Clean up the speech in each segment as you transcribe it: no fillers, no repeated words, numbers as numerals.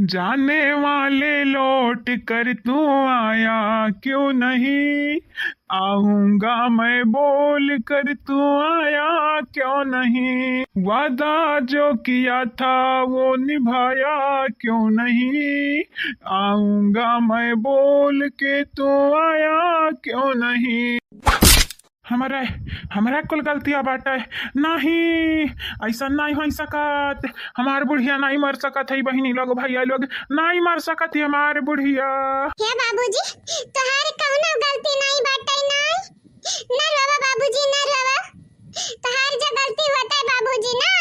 जाने वाले लौट कर तू आया क्यों नहीं, आऊंगा मैं बोल कर तू आया क्यों नहीं, वादा जो किया था वो निभाया क्यों नहीं, आऊंगा मैं बोल के तू आया क्यों नहीं। हमारा हमारा कुल गलतियां बाटे। नहीं, ऐसा नहीं हो सकत। हमार बुढ़िया नहीं मर सकत है, बहनी लोग भैया लोग नहीं मर सकत है हमारे बुढ़िया। हे बाबूजी, तोहार कौनो गलती नहीं बाटे। नहीं ना रोवा बाबूजी, ना रोवा। तोहार जो गलती होता है बाबूजी ना,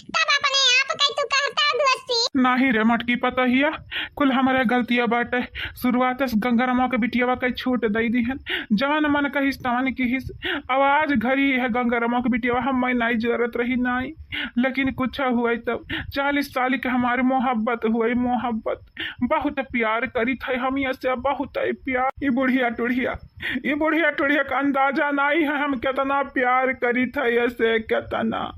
तब अपने आप के तू कहता दोस्ती। नहीं रे मटकी, पता हिया कुल हमारे गलतियां बाटे। शुरुआत से गंगारामा के बिटियावा के छूट दई दी है, जवन मन कहिस तवन किहिस। आवाज घरी है गंगारामा के बिटियावा, हम नहीं जरूरत रही नहीं, लेकिन कुछ हुआ तब 40 साल के हमारे मोहब्बत हुई। मोहब्बत बहुत प्यार करी थे हम, से बहुत प्यार। ये बुढ़िया टुढ़िया का अंदाजा नहीं है हम कितना प्यार करी थे, ऐसे कितना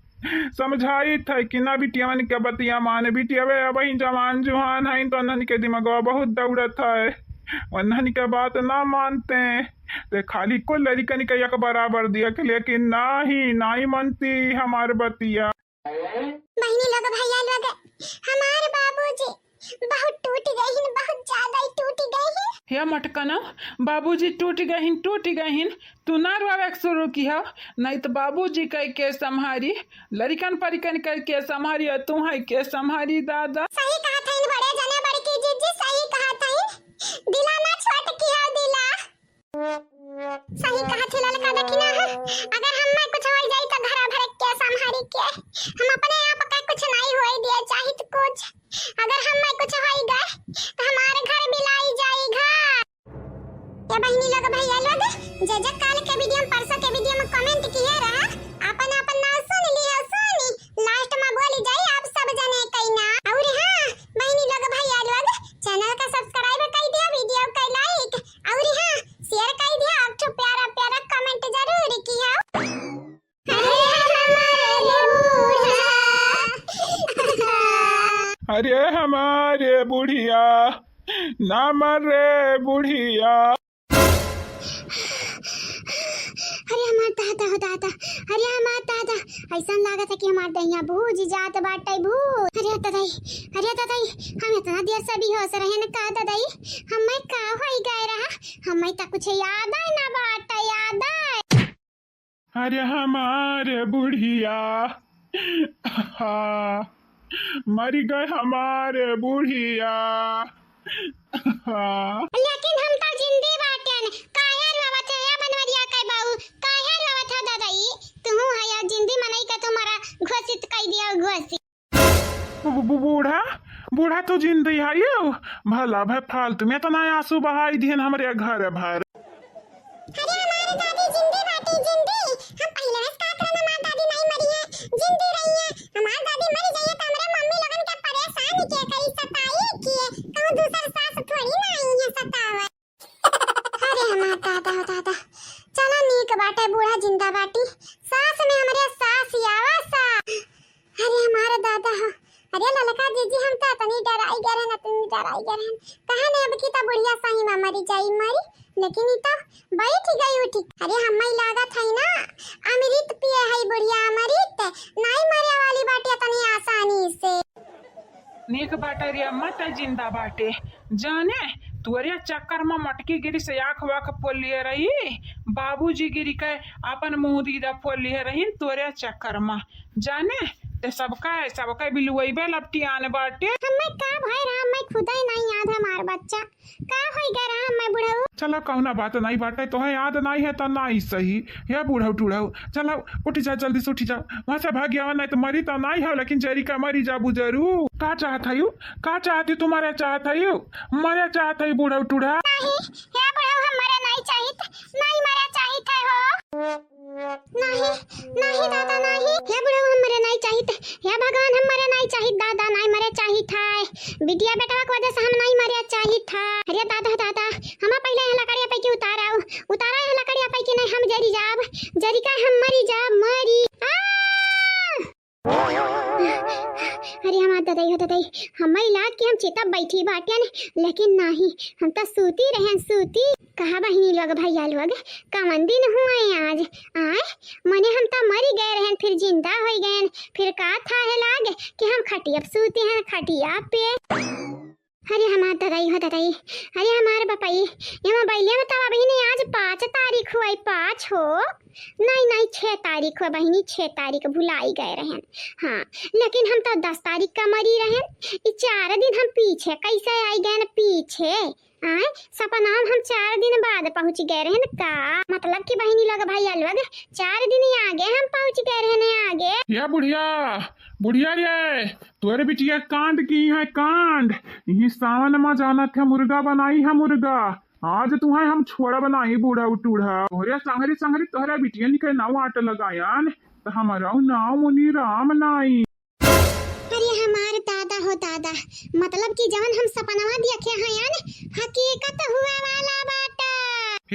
समझाई थे कि ना बिटियावन के बतिया मान। बिटियावे अब ही जवान जुहान है तो अनहन के दिमागवा बहुत दौड़त है, अनहन के बात ना मानते ते खाली कुल लड़कन के एक बराबर दिया के, लेकिन नहीं मानती हमारे बतिया। बहनी लोग भैया लोग, हमारे बाबूजी बहुत टूट गए हैं, बहुत ज्यादा ही टूट गए हैं। हे मटकना, बाबूजी टूट गहिन। तू ना रोवे शुरू किया, नहीं तो बाबूजी कह के संहारी, लड़कन परिकन कह के संहारी, और तू है के संहारी। दादा सही कहा था इन बड़े जने, बड़की जीजी सही कहा था इन। दिला ना छोट किया दिला, सही कहा थी ललका दखिना है। अगर हम में कुछ हो जाए तो घरा भर के संहारी के, हम अपने आप का कुछ नहीं होए दिया चाहे तो कुछ। अगर हम में कुछ हो गए तो हमारे घर बिलाई जाएगा। ये बहनी लोग भैया लोग, जे काल के वीडियो में परसों के वीडियो में कमेंट किया रहा, अपन नाम सुन लिया, सुनी लास्ट में बोली जाए आप सब जने कहीं ना। और हां बहनी लोग भैया लोग, चैनल का सब्सक्राइब कर दिया, वीडियो का लाइक, और हां शेयर कर दिया। आप तो प्यारा प्यारा कमेंट जरूर किया। अरे हमारे बुढ़िया ना मरे बुढ़िया। अरे हमार दादा, अरे हमार दादा, ऐसा लागत है कि हमार दैया भूज जात बाटे भूज। अरे दादाई, हम इतना देर से भी होश रहे न का दादाई, हमें का होई गए रहा, हमें तो कुछ याद है ना बाटे, याद है। अरे हमारे बुढ़िया मर गए हमारे बुढ़िया। लेकिन हम तो जिंदे बाटे न, काहे रोवत है बनवरिया के बाऊ, काहे रोवत है दादाई। तू है या जिंदे मनई का तुम्हारा घोषित कर दिया, घोषित। बूढ़ा तो जिंदगी है यो भला भाई, फालतू में तो ना आंसू बहाई दिहन हमारे घर भर। अरे हमारे दादी जिंदे बाटी जिंदे, हम पहले रस का करना, हमारी दादी नहीं मरी है, जिंदे रही है। हमारी दादी मर जाए तो हमारे मम्मी लोगन के परेशान किए करी, सताई किए, कहूं दूसरा सास थोड़ी ना आई है सतावे। अरे हमारा दादा चला नीक बाटे, बूढ़ा जिंदा बाटी, सास में हमारे सास आवा सा। अरे हमारा दादा हो, अरे ललका जीजी हम तो तनी डराई गए न, तुम डराई गए कहा ने अब की तो बुढ़िया सही में मरी जाई मरी, लेकिन ई तो बैठ गई उठी। अरे हम्मई लागत है ना अमृत पिए है बुढ़िया, अमृत नहीं मरे वाली बाटे तनी आसानी से। नीक बाटे रे अम्मा, त जिंदा बाटे। जाने तुअरे चक्कर में मटकी गिरी से आँख वाख फोल लिए रही, बाबूजी गिरी के अपन मुंह दीदा फोल लिए रही तुअरे चक्कर में। जाने ते सबका बिलुइबे लपटी आने बाटे। हम्मई का भाई रहा, मैं खुद ही नहीं याद हमार बच्चा का होई गए रहा, मैं बुढ़ऊ। चलो कौना बात नहीं बाटे, तो है याद नहीं है तो नहीं सही है बूढ़ा टूढ़ा। चलो उठ जा, जल्दी से उठ जाओ, वहां से भाग गया। नहीं तो मरी तो नहीं है, लेकिन जरी का मरी जाबू जरूर। का चाहता यू, का चाहती तुम्हारे चाहता यू, मरे चाहता है बूढ़ा टूढ़ा। नहीं हे बुढ़ऊ, हम मरे नहीं चाहिए, नहीं मरे चाहिए हो। नहीं दादा नहीं, हे बुढ़ऊ हम मरे नहीं चाहिए, हे भगवान हम मरे नहीं चाहिए दादा, नहीं मरे चाहिए था। बिटिया बेटा की वजह से हम नहीं मरे चाहिए था। अरे दादा हम पहले यहाँ लकड़िया पे की उतारा यहाँ लकड़िया पे की नहीं, हम जरी जाब, जरी का हम मरी जाब, मरी। अरे हमार दादाई हम भइला कि हम चिता बैठी बाटन, लेकिन नहीं, हम तो सूती रहन सूती। कहा बहिनी लोग भैया लोग कमन दिन हुए आज आए, मने हम तो मरी गए रहन फिर जिंदा हो गए, फिर का था है लाग कि हम खटिया सूते हैं खटिया पे। अरे हमार ददाई हो ददाई, अरे हमारे बपाई ये मोबाइल में तो अभी नहीं, आज 5 तारीख हुआ, 5 हो नहीं 6 तारीख हुआ बहिनी, 6 तारीख भुलाई गए रहन। हाँ लेकिन हम तो 10 तारीख का मरी रहन, ये 4 दिन हम पीछे कैसे आई गए पीछे आए, सपना हम 4 दिन बाद पहुंच गए रहन का, मतलब कि बहिनी लोग भैया लोग 4 दिन आगे हम पहुंच गए रहने आगे। या बुढ़िया बुढ़िया रे, तोरे बिटिया कांड की है कांड, यही सावन में जाना था मुर्गा बनाई है मुर्गा, आज तुम्हें हम छोड़ा बनाई बूढ़ा उटूढ़ा, तोहरे संगरी संगरी तोहरा बिटिया निकल नाव आट लगायान, तो हमारा नाव मुनि राम नाई। अरे हमार दादा हो दादा, मतलब कि जवन हम सपनवा देखे हैं यान हकीकत हुआ वाला बाटा।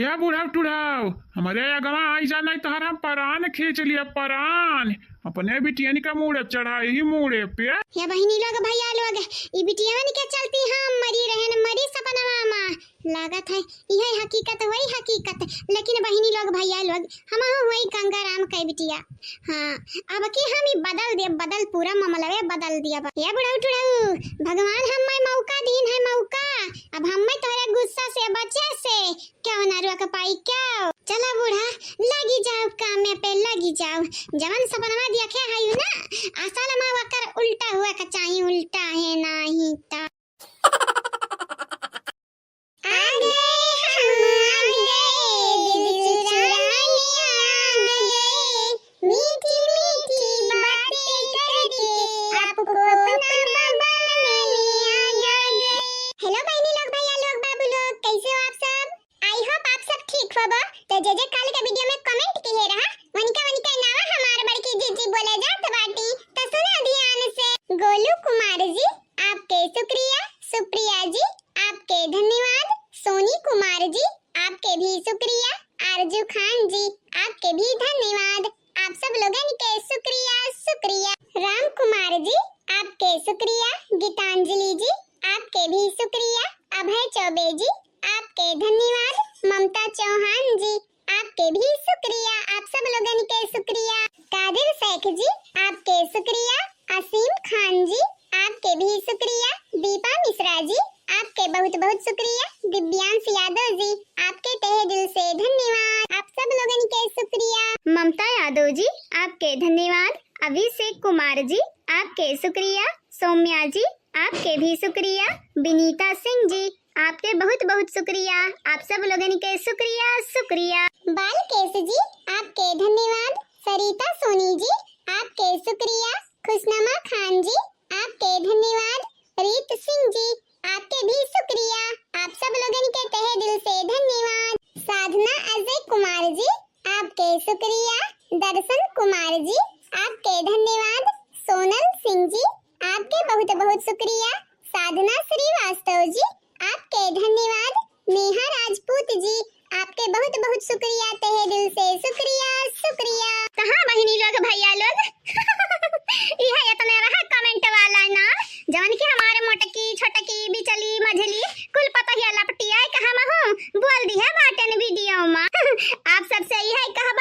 या बूढ़ा उटूढ़ाओ, हमारे अगवा आई जाना तोहरा परान खींच लिया परान, अपने बिटिया का मुड़े चढ़ाई ही मुड़े पे। या बहिनी लोग भैया लोग ई बिटिया के चलती हम मरी रहन, मरी सपनवा में लागत है यह हकीकत वही हकीकत, लेकिन बहिनी लोग भैया लोग हम वही गंगाराम के बिटिया। हाँ अब की हम बदल पूरा मामला बदल दिया। या बुढ़ा उठुड़ाऊ, भगवान हमें मौका दीन है मौका, अब हमें तोरे गुस्सा से बचे से क्यों ना रोक पाई क्यों। चला बूढ़ा लगी जाओ काम में पे लगी जाओ, जवन सपनवा देखे है ना असल में वकर उल्टा हुआ का चाहिए, उल्टा है नहीं ता। गोलू कुमार जी आपके शुक्रिया, सुप्रिया जी आपके धन्यवाद, सोनी कुमार जी आपके भी शुक्रिया, आरजू खान जी आपके भी धन्यवाद, आप सब लोगों के शुक्रिया शुक्रिया, राम कुमार जी आपके शुक्रिया, गीतांजलि जी आपके भी शुक्रिया, अभय चौबे जी आपके धन्यवाद, ममता चौहान जी आपके भी शुक्रिया, आप सब लोगों के शुक्रिया, कादिर शेख जी आपके शुक्रिया, असीम खान जी आपके भी शुक्रिया, दीपा मिश्रा जी आपके बहुत बहुत शुक्रिया, दिव्यांश यादव जी आपके तहे दिल से धन्यवाद, आप सब लोगों के शुक्रिया, ममता यादव जी आपके धन्यवाद, अभिषेक कुमार जी आपके शुक्रिया, सौम्या जी आपके भी शुक्रिया, विनीता सिंह जी आपके बहुत बहुत शुक्रिया, आप सब लोगों के शुक्रिया शुक्रिया, बालकेश जी आपके धन्यवाद, सरिता सोनी जी आपके शुक्रिया, खुशनमा खान जी आपके धन्यवाद, रीत सिंह जी आपके भी शुक्रिया, आप सब लोगों के तहे दिल से धन्यवाद, साधना अजय कुमार जी आपके शुक्रिया, दर्शन कुमार जी आपके धन्यवाद, सोनल सिंह जी आपके बहुत बहुत शुक्रिया, साधना श्रीवास्तव जी आपके धन्यवाद, नेहा राजपूत जी आपके बहुत बहुत शुक्रिया, तहे दिल से शुक्रिया शुक्रिया। कहाँ बहिनी लोग भैया लोग यह इतना रहा कमेंट वाला ना, जवन की हमारे मोटकी छोटकी बिचली मझली कुल पता ही लपटी आए कहाँ मैं हूँ बोल दी है बाटन वीडियो में आप सबसे यही कहा